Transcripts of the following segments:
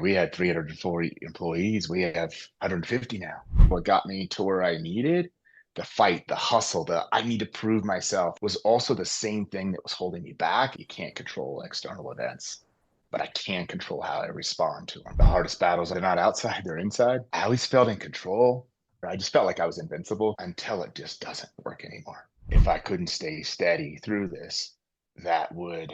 We had 340 employees. We have 150 now. What got me to where I needed, the fight, the hustle, the I need to prove myself was also the same thing that was holding me back. You can't control external events, but I can control how I respond to them. The hardest battles are not outside, they're inside. I always felt in control. I just felt like I was invincible until it just doesn't work anymore. If I couldn't stay steady through this, that would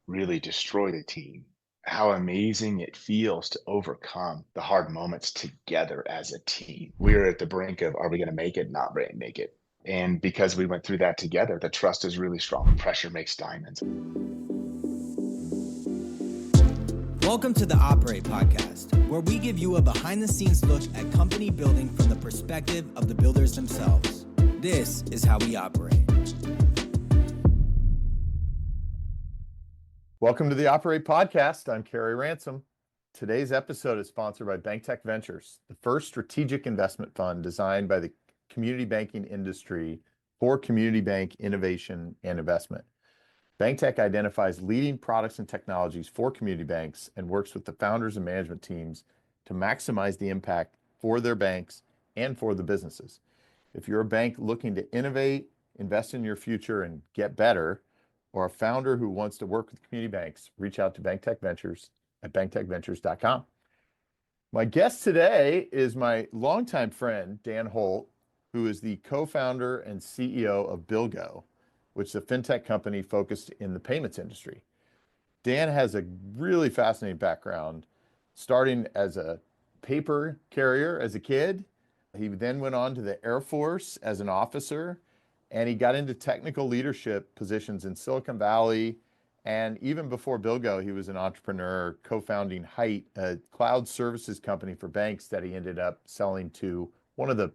really destroy the team. How amazing it feels to overcome the hard moments together as a team. We're at the brink of, are we going to make it? Not make it. And because we went through that together, the trust is really strong. Pressure makes diamonds. Welcome to the Operate Podcast, where we give you a behind-the-scenes look at company building from the perspective of the builders themselves. This is how we operate. Welcome to the Operate Podcast. I'm Kerry Ransom. Today's episode is sponsored by BankTech Ventures, the first strategic investment fund designed by the community banking industry for community bank innovation and investment. BankTech identifies leading products and technologies for community banks and works with the founders and management teams to maximize the impact for their banks and for the businesses. If you're a bank looking to innovate, invest in your future, and get better, or a founder who wants to work with community banks, reach out to BankTech Ventures at banktechventures.com. My guest today is my longtime friend, Dan Holt, who is the co-founder and CEO of BillGO, which is a fintech company focused in the payments industry. Dan has a really fascinating background, starting as a paper carrier as a kid. He then went on to the Air Force as an officer, and he got into technical leadership positions in Silicon Valley. And even before BillGO, he was an entrepreneur, co-founding Height, a cloud services company for banks that he ended up selling to one of the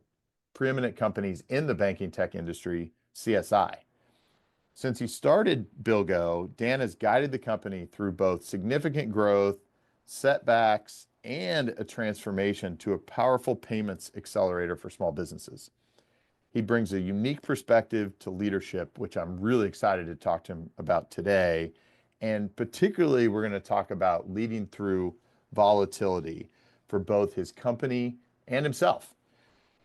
preeminent companies in the banking tech industry, CSI. Since he started BillGO, Dan has guided the company through both significant growth, setbacks, and a transformation to a powerful payments accelerator for small businesses. He brings a unique perspective to leadership, which I'm really excited to talk to him about today. And particularly, we're going to talk about leading through volatility for both his company and himself.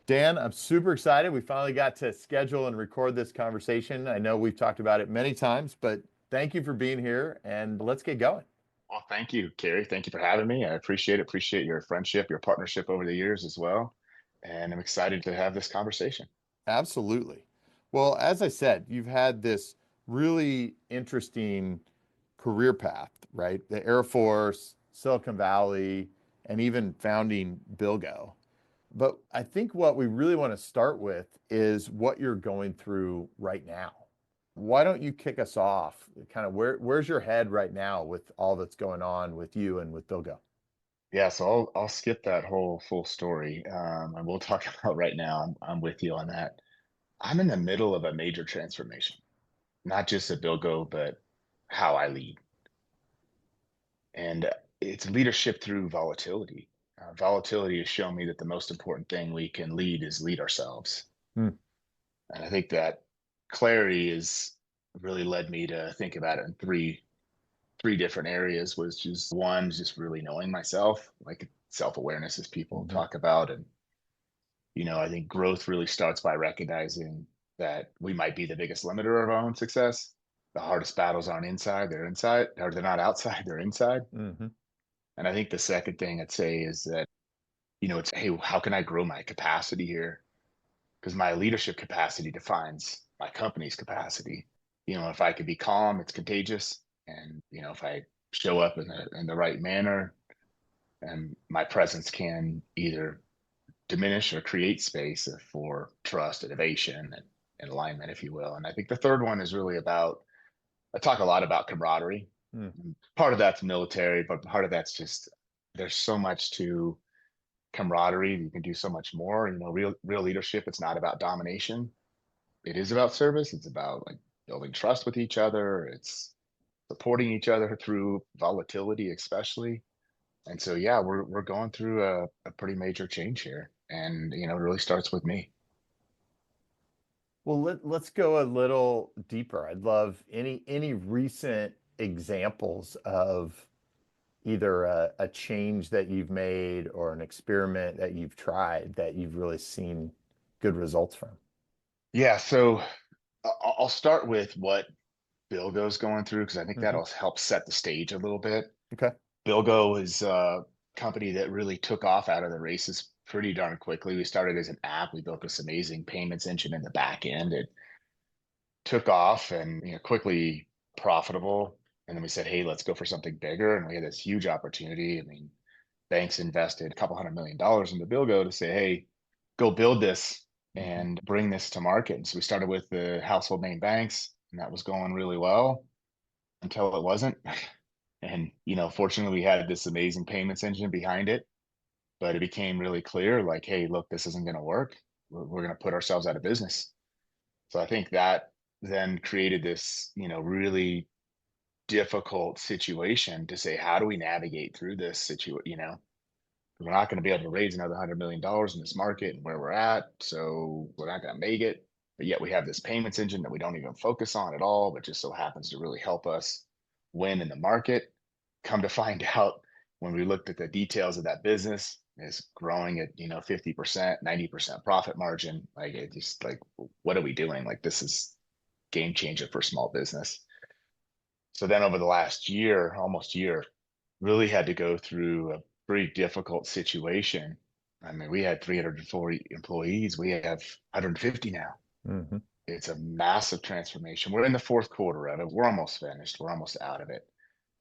Dan, I'm super excited. We finally got to schedule and record this conversation. I know we've talked about it many times, but thank you for being here, and let's get going. Well, thank you, Kerry. Thank you for having me. I appreciate it. Appreciate your friendship, your partnership over the years as well. And I'm excited to have this conversation. Absolutely. Well, as I said, you've had this really interesting career path, right? The Air Force, Silicon Valley, and even founding BillGO. But I think what we really want to start with is what you're going through right now. Why don't you kick us off? Kind of where's your head right now with all that's going on with you and with BillGO? Yeah, so I'll skip that whole full story, and we'll talk about right now. I'm with you on that. I'm in the middle of a major transformation, not just at BillGO, but how I lead. And it's leadership through volatility. Volatility has shown me that the most important thing we can lead is lead ourselves. Hmm. And I think that clarity has really led me to think about it in three different areas, which is one, just really knowing myself, like self-awareness as people Mhm. talk about. And, I think growth really starts by recognizing that we might be the biggest limiter of our own success. The hardest battles aren't inside, they're inside, or they're not outside, they're inside. Mhm. And I think the second thing I'd say is that, it's, hey, how can I grow my capacity here? Because my leadership capacity defines my company's capacity. If I could be calm, it's contagious. And, if I show up in the right manner, and my presence can either diminish or create space for trust, innovation, and alignment, if you will. And I think the third one is really about, I talk a lot about camaraderie. Hmm. Part of that's military, but part of that's just, there's so much to camaraderie. You can do so much more. Real leadership, it's not about domination. It is about service. It's about like building trust with each other. It's supporting each other through volatility, especially. And so, yeah, we're going through a pretty major change here, and it really starts with me. Well, let's go a little deeper. I'd love any recent examples of either a change that you've made or an experiment that you've tried that you've really seen good results from? Yeah, so I'll start with what BillGo's going through because I think Hmm. that'll help set the stage a little bit. Okay. BillGo is a company that really took off out of the races pretty darn quickly. We started as an app. We built this amazing payments engine in the back end. It took off and quickly profitable. And then we said, hey, let's go for something bigger. And we had this huge opportunity. I mean, banks invested a couple $100 million into BillGo to say, hey, go build this Hmm. and bring this to market. And so we started with the household name banks, and that was going really well until it wasn't. And fortunately, we had this amazing payments engine behind it, but it became really clear, like, hey, look, this isn't going to work. We're going to put ourselves out of business. So I think that then created this, really difficult situation to say, how do we navigate through this situation? We're not going to be able to raise another $100 million in this market and where we're at. So we're not going to make it. But yet we have this payments engine that we don't even focus on at all, but just so happens to really help us win in the market. Come to find out when we looked at the details of that business is growing at 50%, 90% profit margin. Like it just like, what are we doing? Like this is game changer for small business. So then over the last year, almost year, really had to go through a pretty difficult situation. I mean, we had 340 employees. We have 150 now. Hmm. It's a massive transformation. We're in the fourth quarter of it. We're almost finished. We're almost out of it.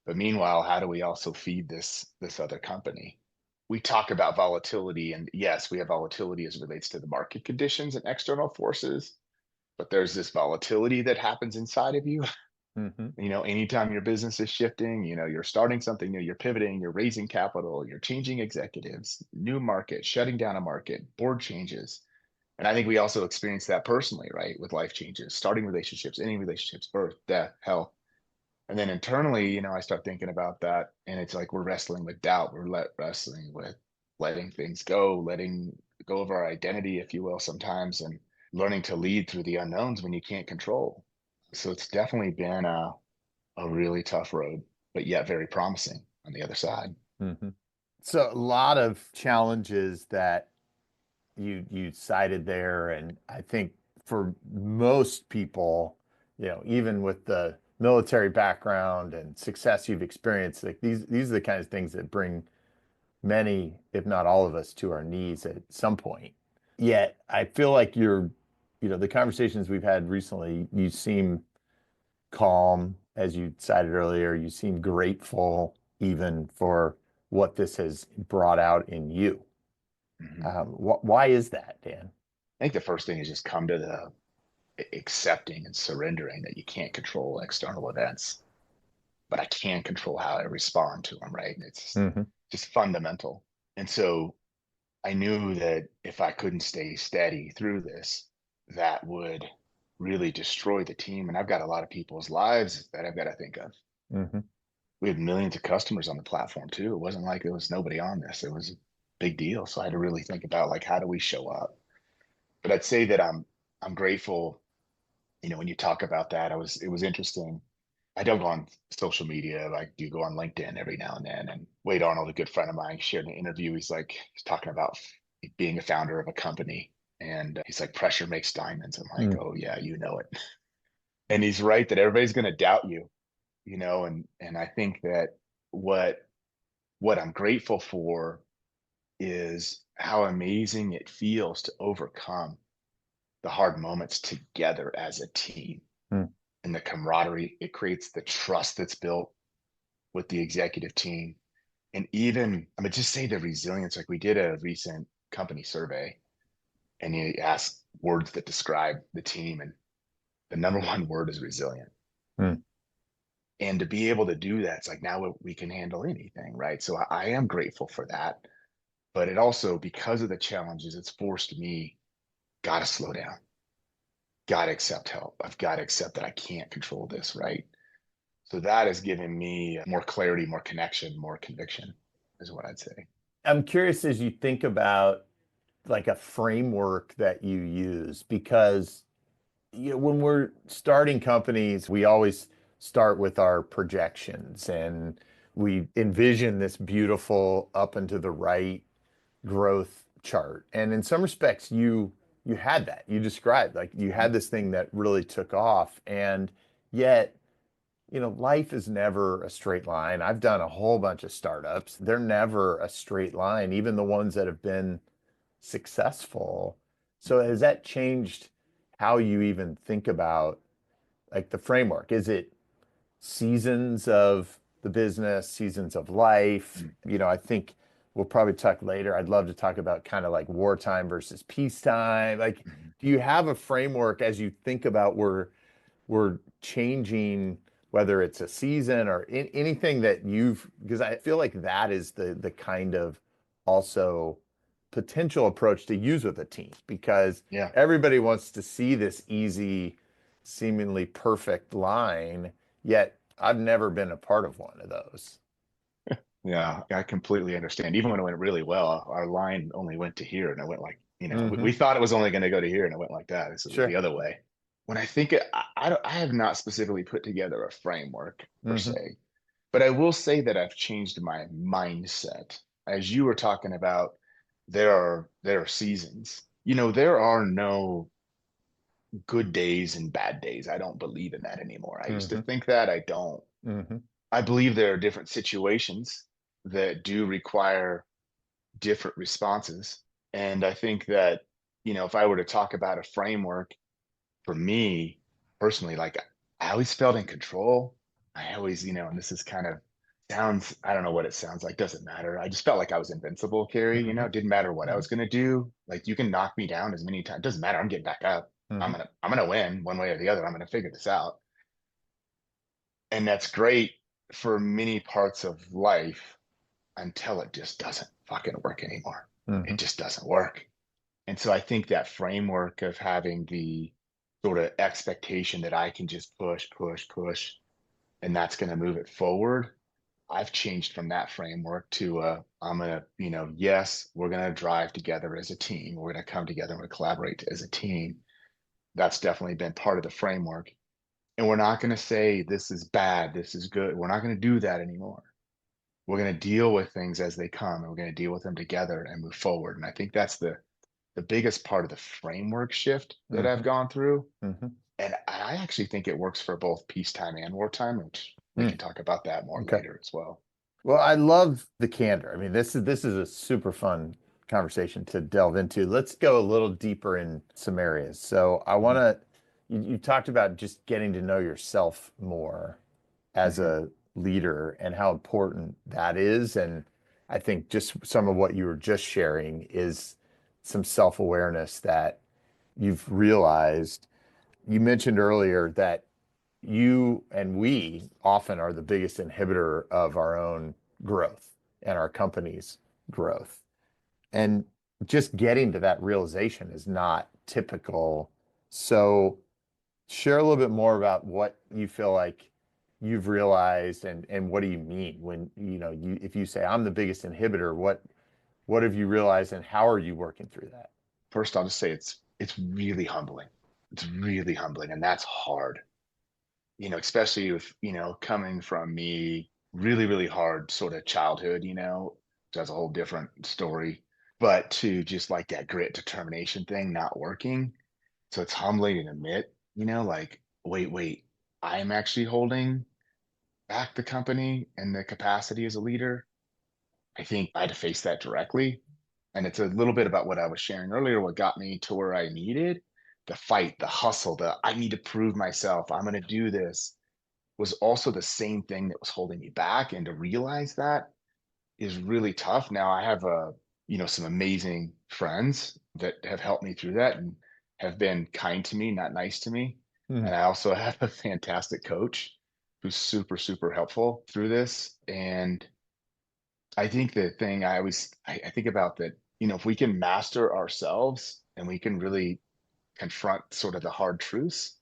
But meanwhile, how do we also feed this other company? We talk about volatility, and yes, we have volatility as it relates to the market conditions and external forces, but there's this volatility that happens inside of you. Hmm. Anytime your business is shifting, you're starting something new, you're pivoting, you're raising capital, you're changing executives, new market, shutting down a market, board changes. And I think we also experience that personally, right? With life changes, starting relationships, ending relationships, birth, death, health. And then internally, I start thinking about that. And it's like we're wrestling with doubt. Wrestling with letting things go, letting go of our identity, if you will, sometimes, and learning to lead through the unknowns when you can't control. So it's definitely been a really tough road, but yet very promising on the other side. Hmm. So a lot of challenges that you cited there, and I think for most people, even with the military background and success you've experienced, like these are the kind of things that bring many, if not all of us, to our knees at some point. Yet I feel like the conversations we've had recently, you seem calm, as you cited earlier. You seem grateful even for what this has brought out in you. Mhm. Why is that, Dan? I think the first thing is just come to the accepting and surrendering that you can't control external events, but I can control how I respond to them, right? It's Hmm. just fundamental. And so I knew that if I couldn't stay steady through this, that would really destroy the team. And I've got a lot of people's lives that I've got to think of. Hmm. We had millions of customers on the platform too. It wasn't like there was nobody on this. It was a big deal. So I had to really think about like how do we show up? But I'd say that I'm grateful. When you talk about that, it was interesting. I don't go on social media. Like do go on LinkedIn every now and then. And Wade Arnold, a good friend of mine, shared an interview. He's talking about being a founder of a company. And he's like, pressure makes diamonds. I'm like, Mm. oh yeah, you know it. And he's right that everybody's going to doubt you, and I think that what what I'm grateful for is how amazing it feels to overcome the hard moments together as a team Mm. and the camaraderie. It creates the trust that's built with the executive team. And even, I mean, just say the resilience. Like we did a recent company survey and you ask words that describe the team, and the number one word is resilient. Mm. And to be able to do that, it's like now we can handle anything, right? So I am grateful for that. But it also, because of the challenges, it's forced me, got to slow down, got to accept help. I've got to accept that I can't control this, right? So that has given me more clarity, more connection, more conviction, is what I'd say. I'm curious as you think about like a framework that you use, because when we're starting companies, we always start with our projections and we envision this beautiful up and to the right growth chart. And in some respects, you had that. You described like you had this thing that really took off. And yet, life is never a straight line. I've done a whole bunch of startups. They're never a straight line, even the ones that have been successful. So has that changed how you even think about like the framework? Is it seasons of the business, seasons of life? I think we'll probably talk later. I'd love to talk about kind of like wartime versus peacetime. Like, do you have a framework as you think about we're changing, whether it's a season or anything that because I feel like that is the kind of also potential approach to use with a team, because Yeah. everybody wants to see this easy, seemingly perfect line, yet I've never been a part of one of those. Yeah, I completely understand. Even when it went really well, our line only went to here, and it went like, we Hmm. thought it was only going to go to here, and it went like that. So it was the Sure. other way. When I think I have not specifically put together a framework per Hmm. se, but I will say that I've changed my mindset. As you were talking about, there are seasons. There are no good days and bad days. I don't believe in that anymore. I used to Hmm. think that. I don't. Hmm. I believe there are different situations that do require different responses. And I think that, if I were to talk about a framework for me personally, like I always felt in control. I always, and this is kind of sounds, I don't know what it sounds like, doesn't matter. I just felt like I was invincible, Carrie, Hmm. it didn't matter what I Hmm. was gonna do. Like you can knock me down as many times, doesn't matter. I'm getting back up. I'm Hmm. gonna I'm gonna win one way or the other. I'm gonna figure this out. And that's great for many parts of life until it just doesn't fucking work anymore. It Hmm. just doesn't work. And so I think that framework of having the sort of expectation that I can just push, push, push, and that's going to move it forward. I've changed from that framework to I'm going to, yes, we're going to drive together as a team. We're going to come together and collaborate as a team. That's definitely been part of the framework. And we're not going to say this is bad, this is good. We're not going to do that anymore. We're going to deal with things as they come, and we're going to deal with them together and move forward. And I think that's the biggest part of the framework shift that I've Hmm. gone through. Hmm. And I actually think it works for both peacetime and wartime, which we Hmm. can talk about that more Okay. later as well. Well, I love the candor. I mean, this is a super fun conversation to delve into. Let's go a little deeper in some areas. So I want Mhm, to, you talked about just getting to know yourself more as mhm. a leader and how important that is. And I think just some of what you were just sharing is some self-awareness that you've realized. You mentioned earlier that you and we often are the biggest inhibitor of our own growth and our company's growth. And just getting to that realization is not typical. So share a little bit more about what you feel like you've realized, and what do you mean when if you say I'm the biggest inhibitor, what have you realized and how are you working through that? First, I'll just say it's really humbling. It's really humbling, and that's hard. Especially with coming from me, really, really hard sort of childhood. That's a whole different story. But to just like that grit determination thing not working, so it's humbling to admit, like wait, I'm actually holding back the company and the capacity as a leader. I think I had to face that directly. And it's a little bit about what I was sharing earlier, what got me to where I needed the fight, the hustle, the I need to prove myself. I'm going to do this was also the same thing that was holding me back. And to realize that is really tough. Now I have some amazing friends that have helped me through that and have been kind to me, not nice to me. Hmm. And I also have a fantastic coach who's super, super helpful through this. And I think the thing I think about that, if we can master ourselves and we can really confront sort of the hard truths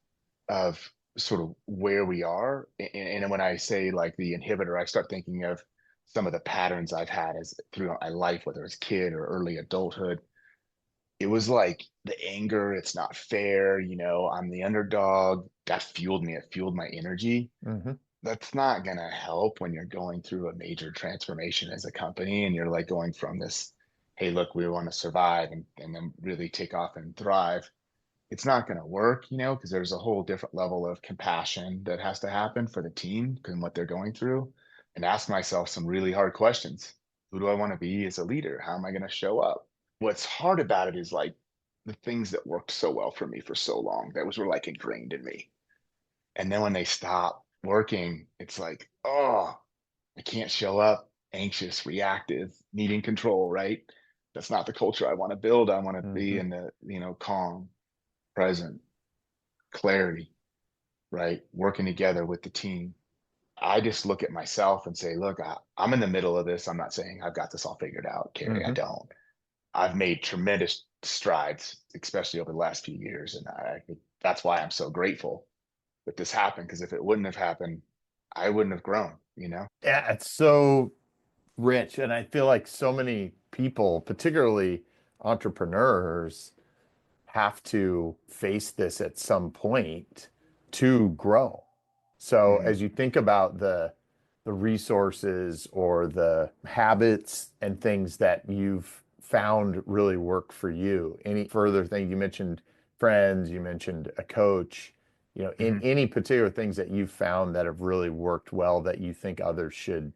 of sort of where we are. And when I say like the inhibitor, I start thinking of some of the patterns I've had as throughout my life, whether it's kid or early adulthood. It was like the anger, it's not fair, I'm the underdog. That fueled me, it fueled my energy. Hmm. that's not going to help when you're going through a major transformation as a company and you're like going from this, hey, look, we want to survive and then really take off and thrive. It's not going to work, because there's a whole different level of compassion that has to happen for the team and what they're going through, and ask myself some really hard questions. Who do I want to be as a leader? How am I going to show up? What's hard about it is like the things that worked so well for me for so long, that were like ingrained in me. And then when they stop working, it's like, oh, I can't show up anxious, reactive, needing control, right? That's not the culture I want to build. I want to be Hmm. in the, calm, present, clarity, right? Working together with the team. I just look at myself and say, look, I'm in the middle of this. I'm not saying I've got this all figured out, Carrie. I Hmm. don't. I've made tremendous strides, especially over the last few years. And that's why I'm so grateful that this happened. Because if it wouldn't have happened, I wouldn't have grown. Yeah, it's so rich. And I feel like so many people, particularly entrepreneurs, have to face this at some point to grow. So Mm, as you think about the resources or the habits and things that you've found really work for you, any further thing you mentioned, friends, you mentioned a coach, in mhm. any particular things that you've found that have really worked well that you think others should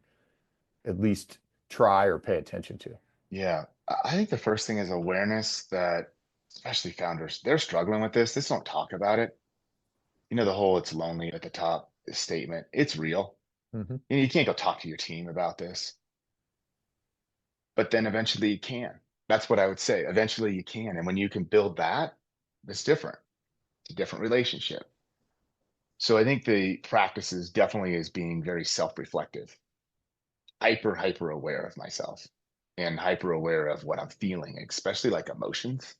at least try or pay attention to. Yeah. I think the first thing is awareness that, especially founders, they're struggling with this. They don't talk about it. The whole "it's lonely" at the top statement, it's real. Hmm. You can't go talk to your team about this, but then eventually you can. That's what I would say. Eventually you can. And when you can build that, it's different. It's a different relationship. So I think the practices definitely is being very self-reflective, hyper aware of myself and hyper aware of what I'm feeling, especially like emotions.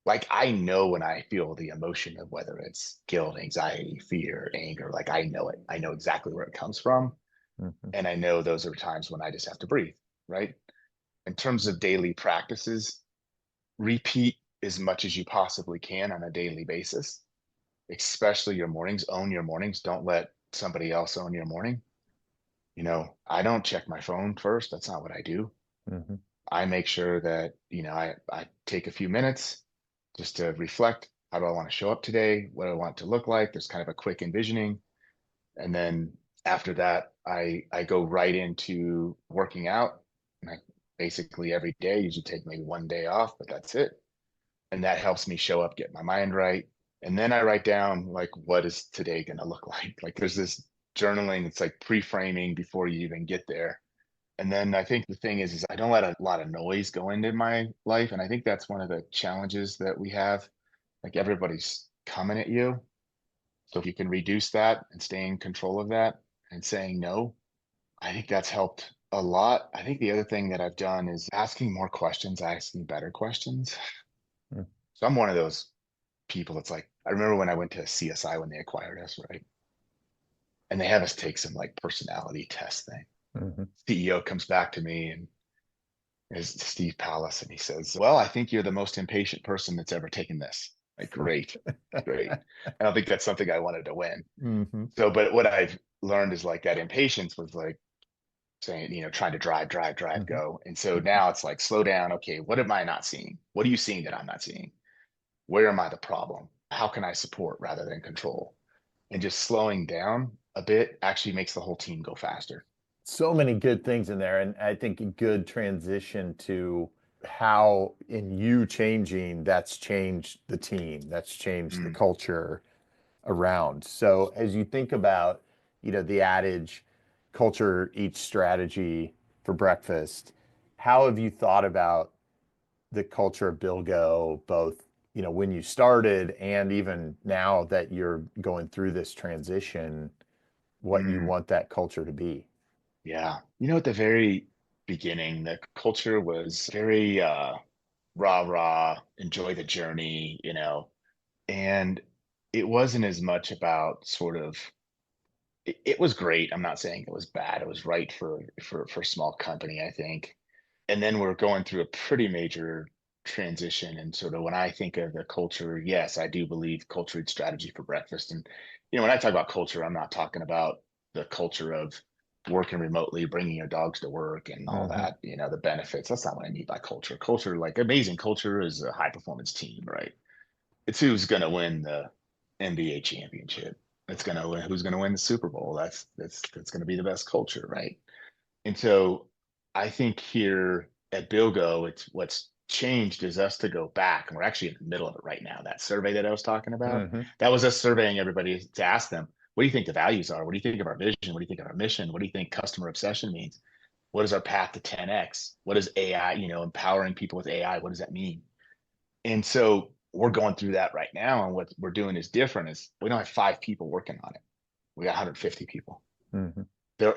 Like I know when I feel the emotion of whether it's guilt, anxiety, fear, anger, like I know it. I know exactly where it comes from. Hmm. And I know those are times when I just have to breathe, right? In terms of daily practices, repeat as much as you possibly can on a daily basis, especially your mornings. Own your mornings. Don't let somebody else own your morning. I don't check my phone first. That's not what I do. Hmm. I make sure that, I take a few minutes just to reflect. How do I want to show up today? What do I want it to look like? There's kind of a quick envisioning. And then after that, I go right into working out. And I basically every day usually take maybe one day off, but that's it. And that helps me show up, get my mind right. And then I write down like what is today going to look like? Like there's this journaling, it's like pre-framing before you even get there. And then I think the thing is I don't let a lot of noise go into my life. And I think that's one of the challenges that we have. Like everybody's coming at you. So if you can reduce that and stay in control of that and saying no, I think that's helped a lot. I think the other thing that I've done is asking more questions, asking better questions. So I'm one of those people that's like, I remember when I went to CSI when they acquired us, right? And they have us take some like personality test thing. Hmm. CEO comes back to me and is Steve Palace and he says, well, I think you're the most impatient person that's ever taken this. Like, great, great. I don't think that's something I wanted to win. Hmm. So, but what I've learned is like that impatience was like saying, trying to drive, Hmm. go. And so now it's like, slow down. Okay, what am I not seeing? What are you seeing that I'm not seeing? Where am I the problem? How can I support rather than control? And just slowing down a bit actually makes the whole team go faster. So many good things in there, and I think a good transition to how in you changing that's changed the team, that's changed the Mm, culture around. So as you think about, the adage, culture eats strategy for breakfast, how have you thought about the culture of BillGO, both, when you started and even now that you're going through this transition, what you mm, want that culture to be? yeah. At the very beginning, the culture was very rah rah, enjoy the journey, and it wasn't as much about sort of it was great. I'm not saying it was bad. It was right for a small company, I think. And then we're going through a pretty major transition. And sort of when I think of the culture, yes, I do believe culture eats strategy for breakfast. And when I talk about culture, I'm not talking about the culture of working remotely, bringing your dogs to work and all Mm-hmm. that, the benefits. That's not what I mean by culture. Culture, like amazing culture is a high performance team, right? It's who's going to win the NBA championship. It's going to win who's going to win the Super Bowl. That's going to be the best culture, right? And so I think here at BillGO, it's what's changed is us to go back, and we're actually in the middle of it right now. That survey that I was talking about, Mm-hmm. that was us surveying everybody to ask them, what do you think the values are? What do you think of our vision? What do you think of our mission? What do you think customer obsession means? What is our path to 10x? What is AI, empowering people with AI? What does that mean? And so we're going through that right now. And what we're doing is different is we don't have 5 people working on it. We got 150 people. Mm-hmm.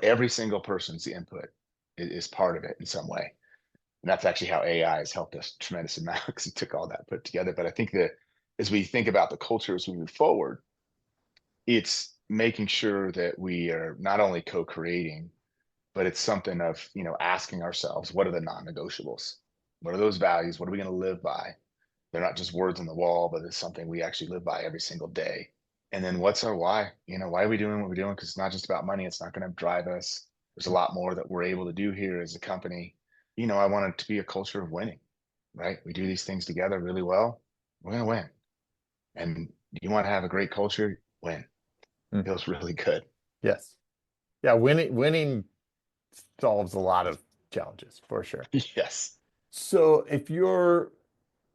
Every single person's input is part of it in some way. And that's actually how AI has helped us a tremendous amount because it took all that put together. But I think that as we think about the culture as we move forward, it's making sure that we are not only co-creating, but it's something of, asking ourselves, what are the non-negotiables? What are those values? What are we going to live by? They're not just words on the wall, but it's something we actually live by every single day. And then what's our why? Why are we doing what we're doing? Because it's not just about money. It's not going to drive us. There's a lot more that we're able to do here as a company. I want it to be a culture of winning, right? We do these things together really well. We're going to win. And you want to have a great culture, win. Mm. Feels really good. Yes. Yeah, winning solves a lot of challenges for sure. Yes. So if you're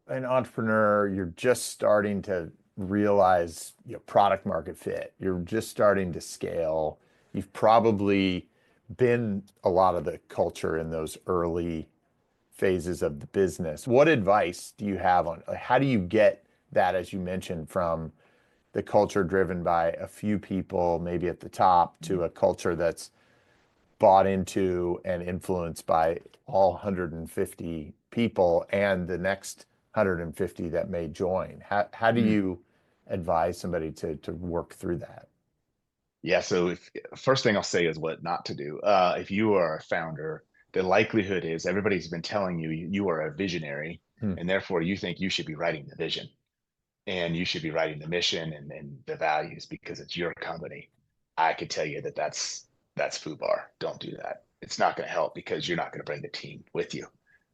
an entrepreneur, you're just starting to realize product market fit, you're just starting to scale, you've probably been a lot of the culture in those early phases of the business. What advice do you have on how do you get that, as you mentioned, from the culture driven by a few people, maybe at the top, to a culture that's bought into and influenced by all 150 people and the next 150 that may join? How do Mm. you advise somebody to work through that? Yeah. So first thing I'll say is what not to do. If you are a founder, the likelihood is everybody's been telling you are a visionary, Hmm. and therefore you think you should be writing the vision and you should be writing the mission and the values because it's your company. I could tell you that's FUBAR. Don't do that. It's not going to help because you're not going to bring the team with you.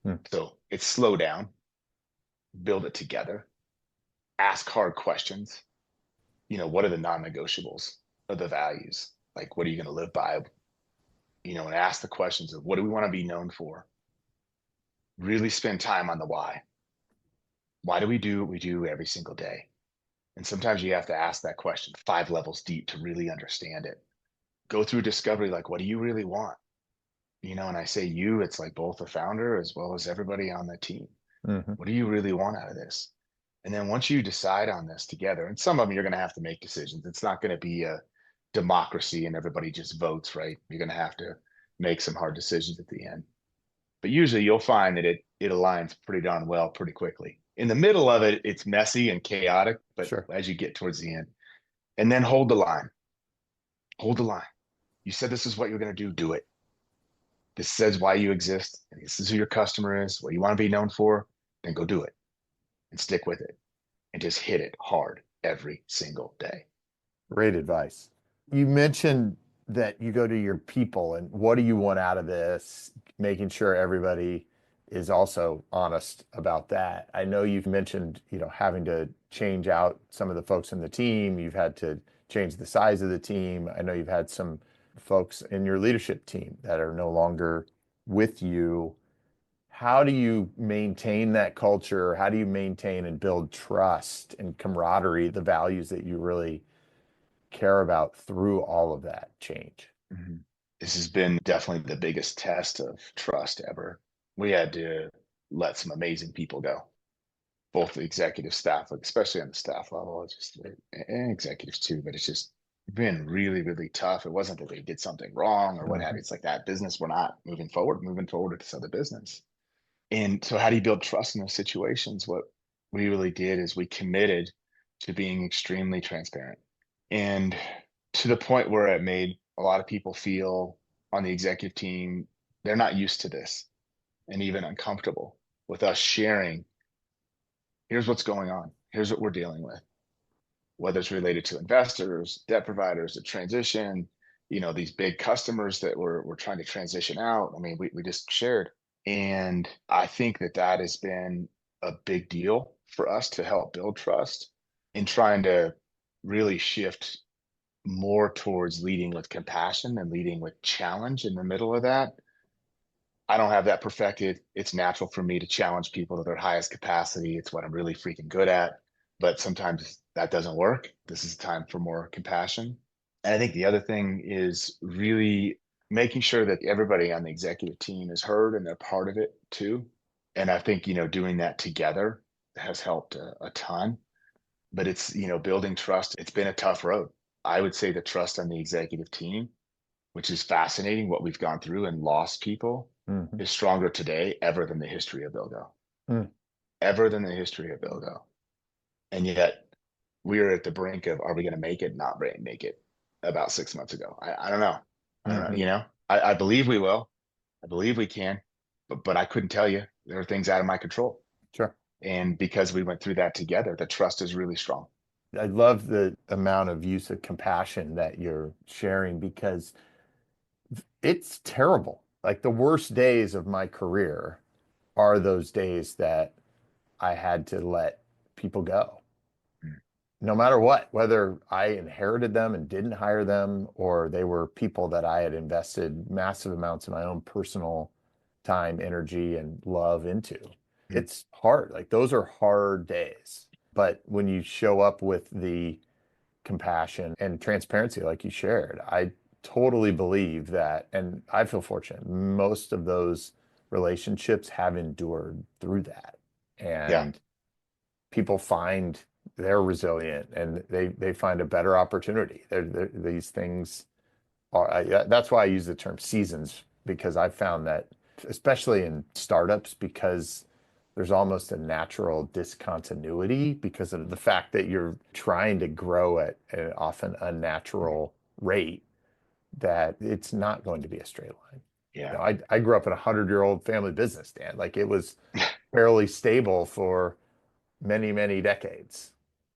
Hmm. So it's slow down, build it together, ask hard questions. What are the non-negotiables of the values? Like, what are you going to live by? And ask the questions of what do we want to be known for? Really spend time on the why. Why do we do what we do every single day? And sometimes you have to ask that question 5 levels deep to really understand it. Go through discovery, like, what do you really want? And I say you, it's like both the founder as well as everybody on the team. Mm-hmm. What do you really want out of this? And then once you decide on this together, and some of them you're going to have to make decisions. It's not going to be a democracy and everybody just votes, right? You're going to have to make some hard decisions at the end. But usually you'll find that it aligns pretty darn well pretty quickly. In the middle of it, it's messy and chaotic, but Sure. as you get towards the end, and then hold the line. Hold the line. You said this is what you're going to do. Do it. This says why you exist. And this is who your customer is, what you want to be known for. Then go do it and stick with it and just hit it hard every single day. Great advice. You mentioned that you go to your people and what do you want out of this, making sure everybody is also honest about that. I know you've mentioned, having to change out some of the folks in the team. You've had to change the size of the team. I know you've had some folks in your leadership team that are no longer with you. How do you maintain that culture? How do you maintain and build trust and camaraderie, the values that you really care about through all of that change? Mm-hmm. This has been definitely the biggest test of trust ever. We had to let some amazing people go, both the executive staff, like especially on the staff level, it's just and executives too, but it's just been really, really tough. It wasn't that they did something wrong or what have Mm-hmm. you. It's like that business, we're not moving forward with this other business. And so how do you build trust in those situations? What we really did is we committed to being extremely transparent. And to the point where it made a lot of people feel on the executive team, they're not used to this and even uncomfortable with us sharing. Here's what's going on. Here's what we're dealing with, whether it's related to investors, debt providers, a transition, these big customers that we're trying to transition out. I mean, we just shared. And I think that has been a big deal for us to help build trust in trying to really shift more towards leading with compassion and leading with challenge in the middle of that. I don't have that perfected. It's natural for me to challenge people to their highest capacity. It's what I'm really freaking good at. But sometimes that doesn't work. This is time for more compassion. And I think the other thing is really making sure that everybody on the executive team is heard and they're part of it too. And I think, doing that together has helped a ton. But it's, building trust. It's been a tough road. I would say the trust on the executive team, which is fascinating what we've gone through and lost people, Mm-hmm. is stronger today ever than the history of BillGO, Mm. ever than the history of BillGO. And yet we're at the brink of, are we going to make it, not make it about 6 months ago? I don't know. I don't know. Mm-hmm. I believe we will. I believe we can, but I couldn't tell you. There are things out of my control. Sure. And because we went through that together, the trust is really strong. I love the amount of use of compassion that you're sharing because it's terrible. Like the worst days of my career are those days that I had to let people go. Mm. No matter what, whether I inherited them and didn't hire them, or they were people that I had invested massive amounts of my own personal time, energy, and love into. Mm. It's hard. Like those are hard days. But when you show up with the compassion and transparency, like you shared, I totally believe that, and I feel fortunate, most of those relationships have endured through that. Yeah. And people find they're resilient and they find a better opportunity. These things are, that's why I use the term seasons, because I found that, especially in startups, because there's almost a natural discontinuity because of the fact that you're trying to grow at an often unnatural rate, that it's not going to be a straight line. Yeah. I grew up in a 100-year-old family business, Dan. Like it was fairly stable for many, many decades.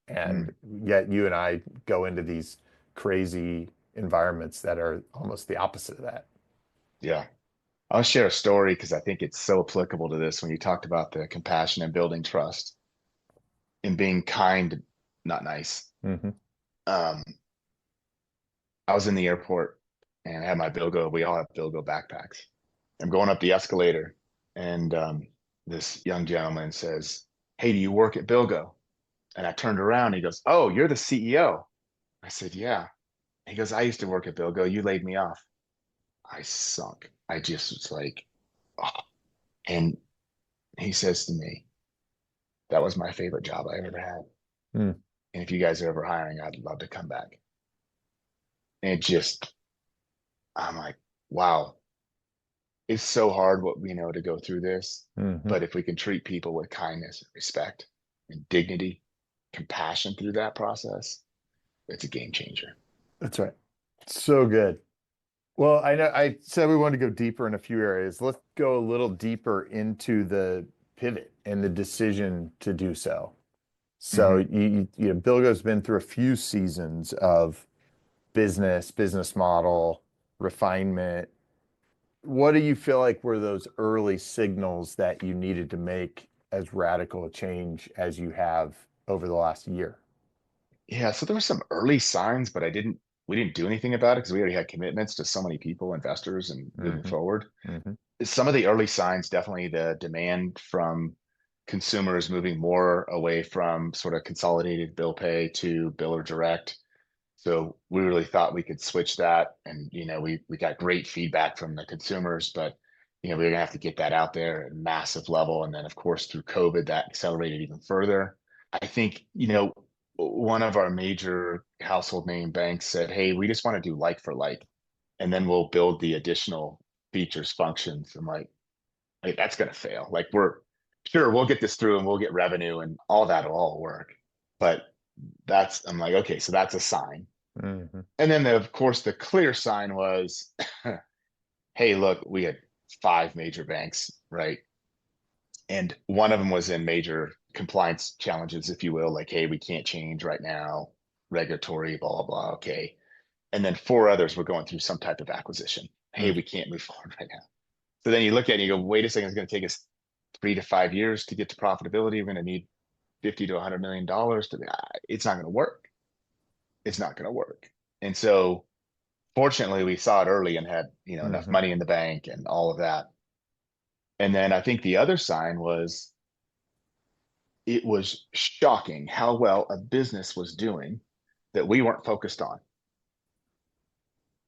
And Mm. yet you and I go into these crazy environments that are almost the opposite of that. Yeah. I'll share a story because I think it's so applicable to this when you talked about the compassion and building trust and being kind, not nice. Mm-hmm. Um, I was in the airport and I had my BillGO. We all have BillGO backpacks. I'm going up the escalator and this young gentleman says, "Hey, do you work at BillGO?" And I turned around and he goes, "Oh, you're the CEO." I said, "Yeah." He goes, "I used to work at BillGO. You laid me off." I sunk. I just was like, oh. And he says to me, "That was my favorite job I ever had. Mm. And if you guys are ever hiring, I'd love to come back." And it just, I'm like, wow, it's so hard what we know to go through this. Mm-hmm. But if we can treat people with kindness, respect, and dignity, compassion through that process, it's a game changer. That's right. So good. Well, I know I said we wanted to go deeper in a few areas. Let's go a little deeper into the pivot and the decision to do so. So Hmm. BillGo's been through a few seasons of business model refinement. What do you feel like were those early signals that you needed to make as radical a change as you have over the last year? Yeah, so there were some early signs, but we didn't do anything about it because we already had commitments to so many people, investors, and moving Mm-hmm. forward. Mm-hmm. Some of the early signs, definitely the demand from consumers moving more away from sort of consolidated bill pay to biller direct. So we really thought we could switch that. And, we got great feedback from the consumers, but, we are going to have to get that out there at a massive level. And then, of course, through COVID, that accelerated even further. I think, one of our major household name banks said, "Hey, we just want to do like for like, and then we'll build the additional features, functions." I'm like, "Hey, that's going to fail. Like, we're sure we'll get this through and we'll get revenue and all that will all work." But I'm like, okay, so that's a sign. Mm-hmm. And then, of course, the clear sign was, hey, look, we had five major banks, right? And one of them was in major compliance challenges, if you will, like, hey, we can't change right now, regulatory, blah, blah, blah. Okay. And then 4 others were going through some type of acquisition. Hey, Mm. we can't move forward right now. So then you look at it and you go, wait a second, it's going to take us 3 to 5 years to get to profitability. We're going to need 50 to $100 million to it's not going to work. It's not going to work. And so fortunately we saw it early and had, enough Hmm. money in the bank and all of that. And then I think the other sign was it was shocking how well a business was doing that we weren't focused on.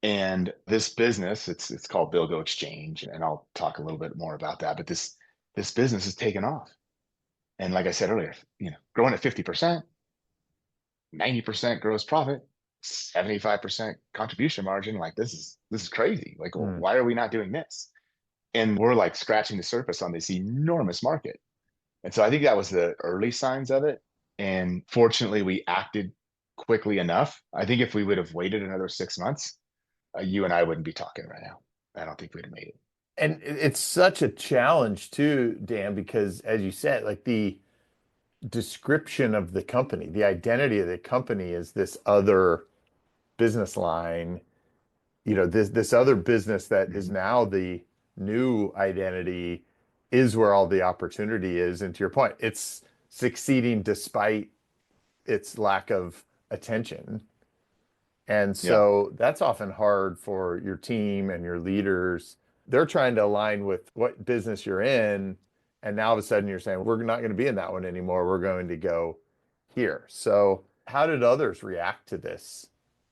And this business, it's called BillGO Exchange, and I'll talk a little bit more about that. But this business has taken off. And like I said earlier, growing at 50%, 90% gross profit, 75% contribution margin. Like this is crazy. Like, Mm. why are we not doing this? And we're like scratching the surface on this enormous market. And so I think that was the early signs of it. And fortunately, we acted quickly enough. I think if we would have waited another 6 months, you and I wouldn't be talking right now. I don't think we'd have made it. And it's such a challenge too, Dan, because as you said, like the description of the company, the identity of the company is this other business line, this other business that is Mhm. now the new identity is where all the opportunity is. And to your point, it's succeeding despite its lack of attention. And Yeah, so that's often hard for your team and your leaders. They're trying to align with what business you're in. And now all of a sudden you're saying, we're not going to be in that one anymore. We're going to go here. So how did others react to this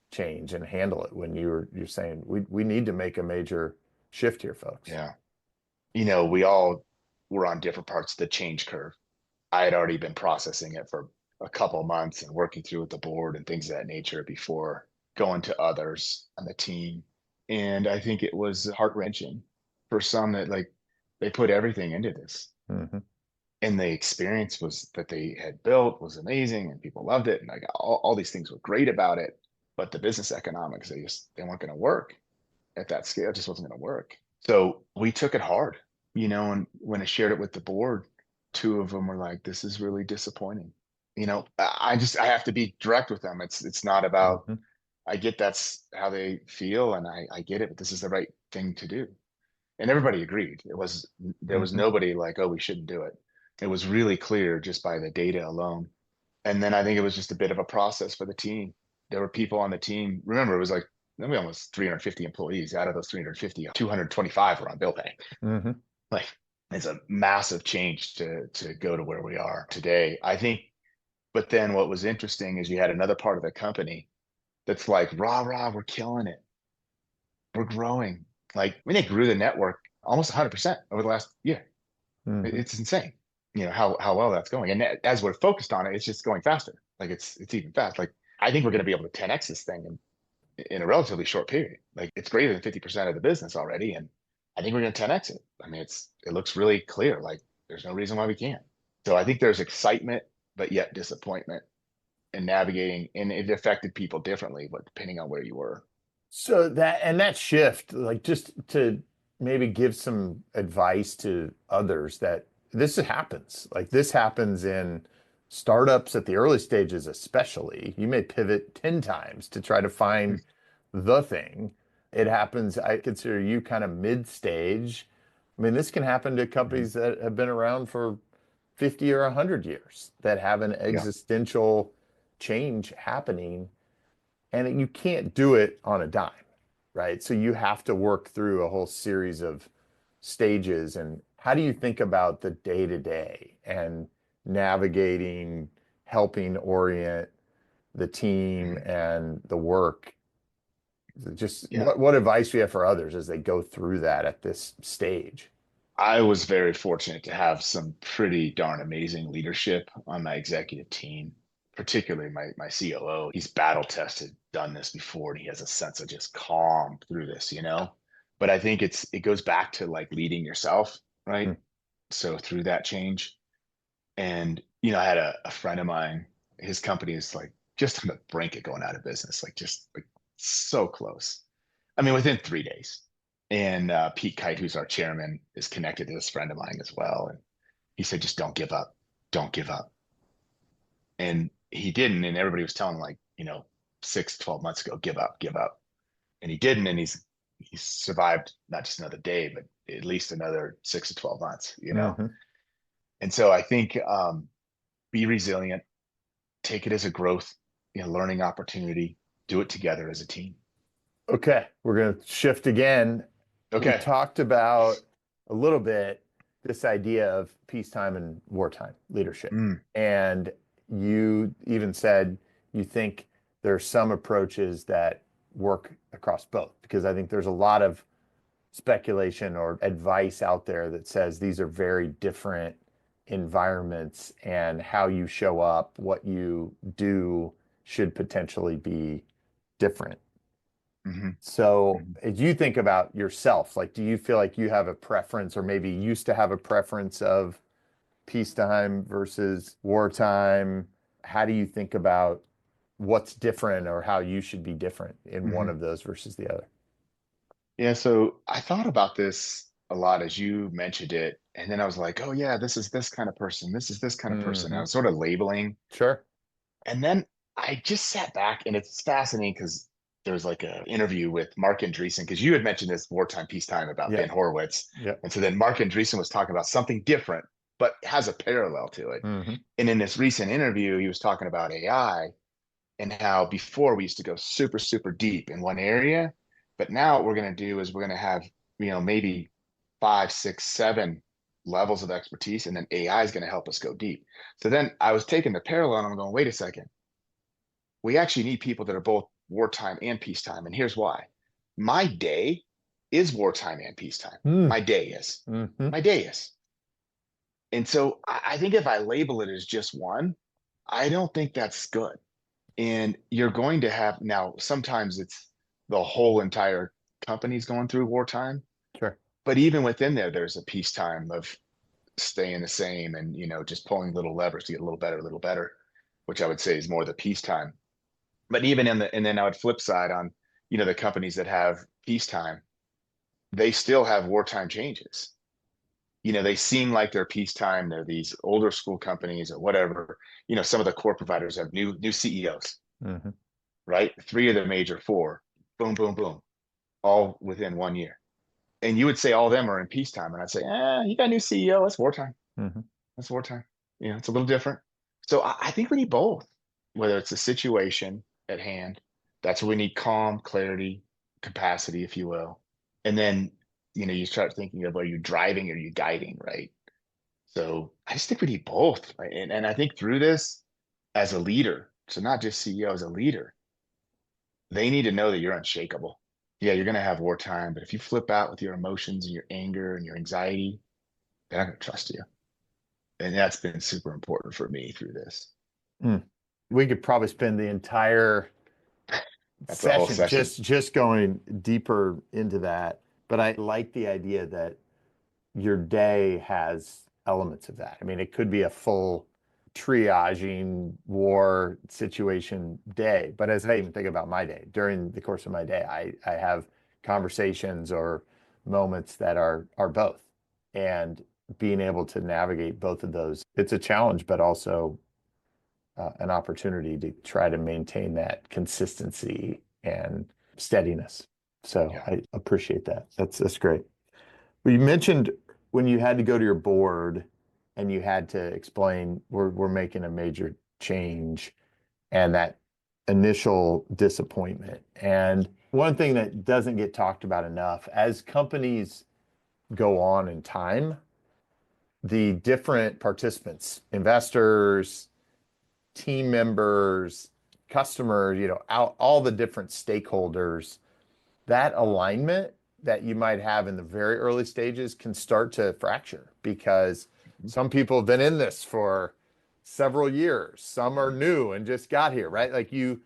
change and handle it when you're saying we need to make a major shift here, folks? yeah. We all were on different parts of the change curve. I had already been processing it for a couple of months and working through with the board and things of that nature before going to others on the team. And I think it was heart wrenching for some that like they put everything into this. Hmm. And the experience was that they had built was amazing and people loved it. And like all these things were great about it. But the business economics, they weren't going to work at that scale. It just wasn't going to work. So we took it hard, and when I shared it with the board, 2 of them were like, this is really disappointing. I have to be direct with them. It's not about, Hmm. I get that's how they feel and I get it, but this is the right thing to do. And everybody agreed. There was Hmm. nobody like, oh, we shouldn't do it. It was really clear just by the data alone. And then I think it was just a bit of a process for the team. There were people on the team. Remember, it was like then we almost 350 employees. Out of those 350, 225 were on bill pay. Hmm. Like it's a massive change to go to where we are today. I think, but then what was interesting is you had another part of the company that's like, rah, rah, we're killing it. We're growing. Like when they grew the network almost 100% over the last year. Hmm. It's insane, how well that's going. And as we're focused on it, it's just going faster. Like it's even fast. Like I think we're going to be able to 10x this thing in a relatively short period. Like it's greater than 50% of the business already. And I think we're going to 10x it. I mean, it looks really clear. Like there's no reason why we can't. So I think there's excitement, but yet disappointment in navigating, and it affected people differently, but depending on where you were. So that shift, like just to maybe give some advice to others that this happens. Like this happens in startups at the early stages, especially. You may pivot 10 times to try to find the thing. It happens, I consider you kind of mid-stage. I mean, this can happen to Mhm. companies that have been around for 50 or 100 years that have an Yeah. existential change happening and you can't do it on a dime, right? So you have to work through a whole series of stages. And how do you think about the day to day and navigating, helping orient the team Mhm. and the work? Just Yeah. what advice do you have for others as they go through that at this stage? I was very fortunate to have some pretty darn amazing leadership on my executive team, particularly my COO. He's battle tested, done this before, and he has a sense of just calm through this. But I think it goes back to like leading yourself, Hmm. right? So through that change. And I had a friend of mine, his company is like just on the brink of going out of business, like just like so close. I mean, within 3 days. And Pete Kite, who's our chairman, is connected to this friend of mine as well. And he said, just don't give up. Don't give up. And he didn't. And everybody was telling him, like, 6, 12 months ago, give up, give up. and he didn't, and he's survived not just another day, but at least another 6 to 12 months, you know. Hmm. And so I think be resilient, take it as a growth, learning opportunity, do it together as a team. Okay, we're going to shift again. We Okay. talked about a little bit this idea of peacetime and wartime leadership. Mm, And you even said you think there are some approaches that work across both, because I think there's a lot of speculation or advice out there that says these are very different environments and how you show up, what you do should potentially be different. mhm, So mhm. as you think about yourself, like, do you feel like you have a preference or maybe used to have a preference of peacetime versus wartime? How do you think about what's different or how you should be different in one Mhm. of those versus the other? Yeah, so I thought about this a lot as you mentioned it, and then I was like, oh yeah, this is this kind of person. This is this kind of person. And I Hmm. was sort of labeling, Sure. and then I just sat back, and it's fascinating because there was like an interview with Mark Andreessen because you had mentioned this wartime peacetime about Yeah. Ben Horowitz, Yeah. and so then Mark Andreessen was talking about something different, but has a parallel to it. Hmm. And in this recent interview, he was talking about AI and how before we used to go super, super deep in one area. But now what we're going to do is we're going to have, maybe 5, 6, 7 levels of expertise, and then AI is going to help us go deep. So then I was taking the parallel and I'm going, wait a second. We actually need people that are both wartime and peacetime. And here's why. My day is wartime and peacetime. Mm. My day is. Hmm. My day is. And so I think if I label it as just one, I don't think that's good. And you're going to have now, sometimes it's the whole entire company's going through wartime, Sure. but even within there, there's a peacetime of staying the same and, just pulling little levers to get a little better, which I would say is more the peacetime. But even and then I would flip side on, the companies that have peacetime, they still have wartime changes. They seem like they're peacetime. They're these older school companies or whatever. Some of the core providers have new CEOs, Hmm. right? Three of the major four, boom, boom, boom, all within 1 year. And you would say all of them are in peacetime. And I'd say, you got a new CEO. That's wartime. Hmm. That's wartime. It's a little different. So I think we need both, whether it's a situation at hand. That's where we need calm, clarity, capacity, if you will. And then, you start thinking of, are you driving or are you guiding, right? So I just think we need both. Right? And I think through this, as a leader, so not just CEO, as a leader, they need to know that you're unshakable. Yeah, you're going to have wartime, but if you flip out with your emotions and your anger and your anxiety, they're not going to trust you. And that's been super important for me through this. Mm. We could probably spend the entire That's a whole session session. just going deeper into that. But I like the idea that your day has elements of that. I mean, it could be a full triaging war situation day, but as I even think about my day, during the course of my day, I have conversations or moments that are both. And being able to navigate both of those, it's a challenge, but also an opportunity to try to maintain that consistency and steadiness. So Yeah. I appreciate that. That's great. Well, you mentioned when you had to go to your board and you had to explain we're making a major change and that initial disappointment. And one thing that doesn't get talked about enough, as companies go on in time, the different participants, investors, team members, customers, all the different stakeholders, that alignment that you might have in the very early stages can start to fracture because Mhm. some people have been in this for several years. Some are new and just got here, right? Like you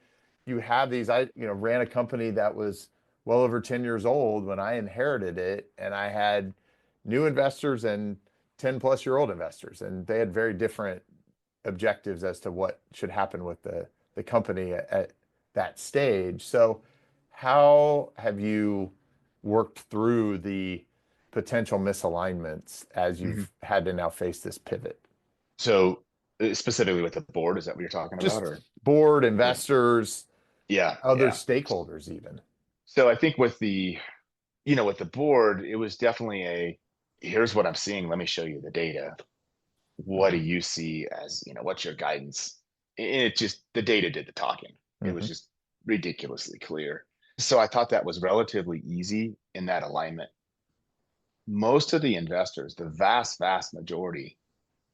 have these, I, ran a company that was well over 10 years old when I inherited it, and I had new investors and 10 plus year old investors, and they had very different objectives as to what should happen with the company at that stage. So how have you worked through the potential misalignments as Mhm. you've had to now face this pivot? So specifically with the board, is that what you're talking about? Just Or board, yeah, investors, yeah, other yeah. stakeholders even. So I think with with the board, it was definitely here's what I'm seeing. Let me show you the data. What do you see as, what's your guidance? And the data did the talking. It was Mm-hmm. just ridiculously clear. So I thought that was relatively easy in that alignment. Most of the investors, the vast, vast majority,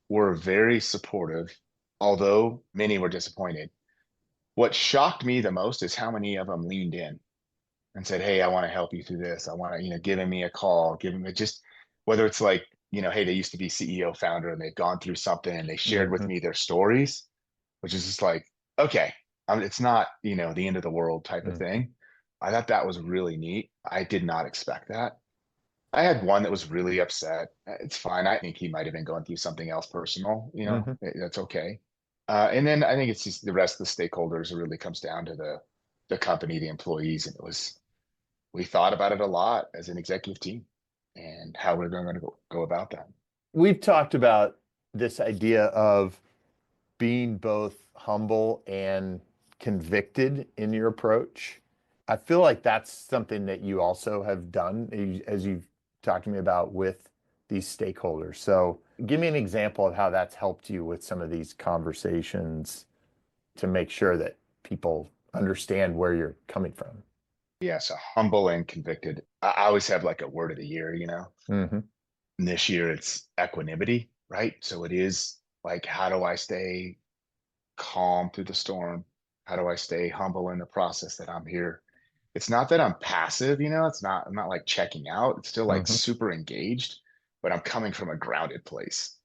were very supportive, although many were disappointed. What shocked me the most is how many of them leaned in and said, "Hey, I want to help you through this. I want to, giving me a call, giving me just whether it's like, hey, they used to be CEO founder and they've gone through something and they shared with Mm-hmm. me their stories, which is just like, okay, it's not, the end of the world type of Mm-hmm. thing. I thought that was really neat. I did not expect that. I had one that was really upset. It's fine. I think he might have been going through something else personal, Mm-hmm. that's okay. And then I think it's just the rest of the stakeholders. It really comes down to the company, the employees, and we thought about it a lot as an executive team and how we're going to go about that. We've talked about this idea of being both humble and convicted in your approach. I feel like that's something that you also have done as you've talked to me about with these stakeholders. So give me an example of how that's helped you with some of these conversations to make sure that people understand where you're coming from. Yeah, so humble and convicted. I always have like a word of the year, Mm-hmm. And this year it's equanimity, right? So it is like, how do I stay calm through the storm? How do I stay humble in the process that I'm here? It's not that I'm passive, I'm not like checking out. It's still like Mm-hmm. super engaged, but I'm coming from a grounded place.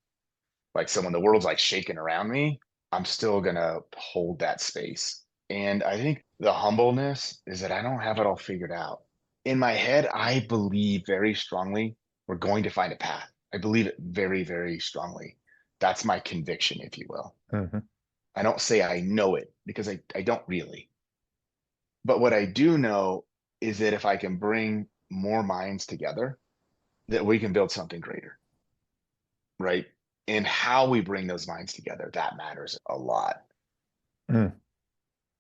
Like, so when the world's like shaking around me, I'm still gonna hold that space. And I think the humbleness is that I don't have it all figured out. In my head, I believe very strongly we're going to find a path. I believe it very, very strongly. That's my conviction, if you will. Mm-hmm. I don't say I know it because I don't really. But what I do know is that if I can bring more minds together, that we can build something greater, right? And how we bring those minds together, that matters a lot. Mm.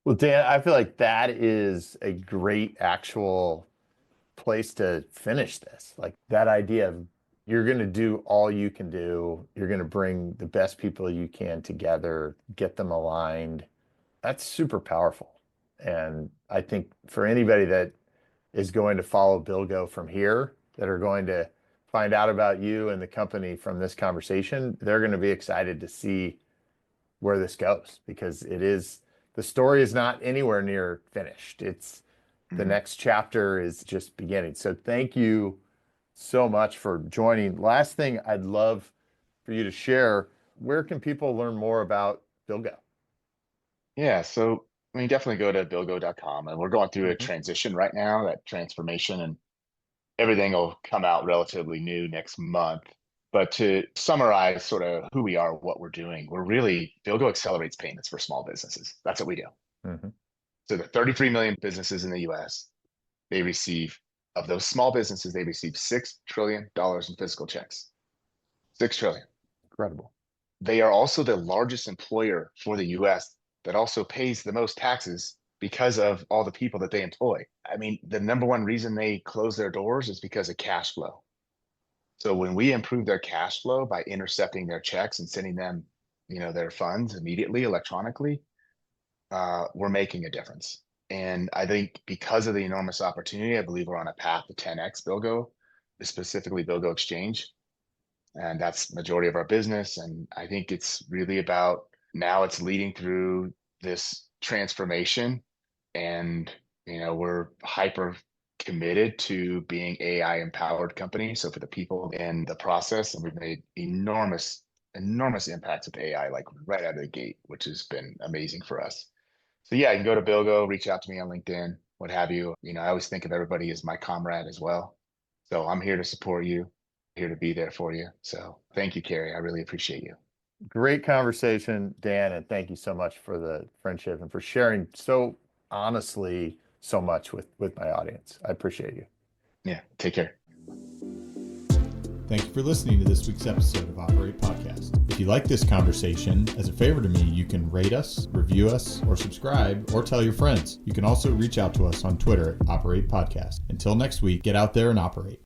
Well, Dan, I feel like that is a great actual place to finish this. Like that idea of you're going to do all you can do, you're going to bring the best people you can together, get them aligned. That's super powerful. And I think for anybody that is going to follow BillGO from here, that are going to find out about you and the company from this conversation, they're going to be excited to see where this goes because the story is not anywhere near finished. It's the Mhm. next chapter is just beginning. So thank you so much for joining. Last thing I'd love for you to share, where can people learn more about BillGO? Yeah, so definitely go to billgo.com, and we're going through a Mm-hmm. transition right now, that transformation, and everything will come out relatively new next month. But to summarize sort of who we are, what we're doing, BillGo accelerates payments for small businesses. That's what we do. Mm-hmm. So the 33 million businesses in the US, they receive, of those small businesses, they receive $6 trillion in physical checks. 6 trillion. Incredible. They are also the largest employer for the US that also pays the most taxes because of all the people that they employ. The number one reason they close their doors is because of cash flow. So when we improve their cash flow by intercepting their checks and sending them, their funds immediately electronically, we're making a difference. And I think because of the enormous opportunity, I believe we're on a path to 10x BillGO, specifically BillGO Exchange, and that's majority of our business. And I think it's really about now it's leading through this transformation, and we're hyper committed to being AI empowered company. So for the people in the process, and we've made enormous impacts with AI, like right out of the gate, which has been amazing for us. So yeah, you can go to BillGO, reach out to me on LinkedIn, what have you. I always think of everybody as my comrade as well. So I'm here to support you, here to be there for you. So thank you, Carrie. I really appreciate you. Great conversation, Dan, and thank you so much for the friendship and for sharing so honestly so much with my audience. I appreciate you. Yeah, take care. Thank you for listening to this week's episode of Operate Podcast. If you like this conversation, as a favor to me, you can rate us, review us, or subscribe, or tell your friends. You can also reach out to us on Twitter at Operate Podcast. Until next week, get out there and operate.